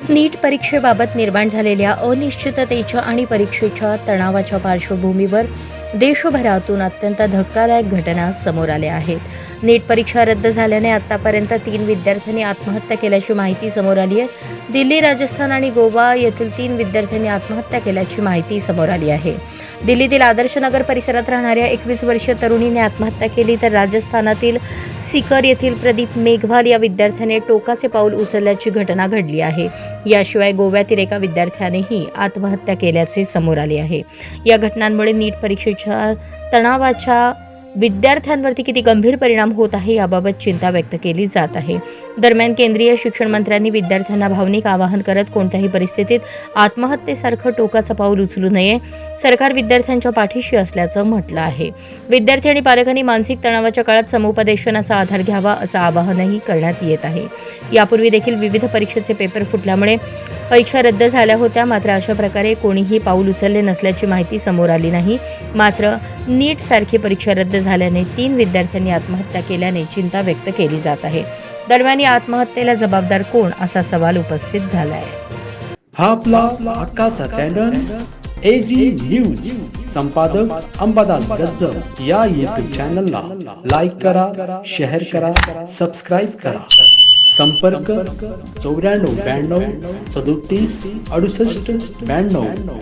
नीट परीक्षेबाबत निर्माण झालेल्या अनिश्चिततेच्या आणि परीक्षेच्या तणावाच्या पार्श्वभूमीवर देशभरातून अत्यंत धक्कादायक घटना समोर आल्या आहेत। नीट परीक्षा रद्द झाल्याने आतापर्यंत 3 विद्यार्थ्यांनी आत्महत्या केल्याची माहिती समोर आली आहे। दिल्ली, राजस्थान आणि गोवा येथील 3 विद्यार्थ्यांनी आत्महत्या केल्याची माहिती समोर आली आहे। दिल्लीतील आदर्श नगर परिसरात राहणाऱ्या 21 वर्षीय तरुणीने आत्महत्या केली, तर राजस्थानातील सीकर येथील प्रदीप मेघवाल या विद्यार्थ्याने टोकाचे पाऊल उचलल्याची घटना घडली आहे। याशिवाय गोव्यातील एका विद्यार्थ्यानेही आत्महत्या केल्याचे समोर आले आहे। या घटनांमुळे नीट परीक्षेच्या तणावाच्या विद्यार्थ्यांवरती किती गंभीर परिणाम होत आहे याबाबत चिंता व्यक्त केली जात आहे। दरम्यान केंद्रीय शिक्षण मंत्र्यांनी विद्यार्थ्यांना भावनिक आवाहन करत कोणत्याही परिस्थितीत आत्महत्येसारखं टोकाचं पाऊल उचलू नये, सरकार विद्यार्थ्यांच्या पाठीशी असल्याचं म्हटलं आहे। विद्यार्थी आणि पालकांनी मानसिक तणावाच्या काळात समुपदेशनाचा आधार घ्यावा असं आवाहनही करण्यात येत आहे। यापूर्वी देखील विविध परीक्षेचे पेपर फुटल्यामुळे परीक्षा रद्द झाल्या होत्या, मात्र अशा प्रकारे कोणीही पाऊल उचलले नसल्याची माहिती समोर आली नाही। मात्र नीट सारखी परीक्षा रद्द झाल्याने 3 विद्यार्थ्यांनी आत्महत्या केल्याने चिंता व्यक्त केली जात आहे। दरम्यान या आत्महत्येला जबाबदार कोण असा सवाल उपस्थित झाला आहे। हा आपला हक्काचा चॅनल एजी न्यूज, संपादक अंबादास गज्जर या यूट्यूब चॅनलला लाईक करा, शेअर करा, सबस्क्राईब करा। संपर्क 94 92 37 68 92।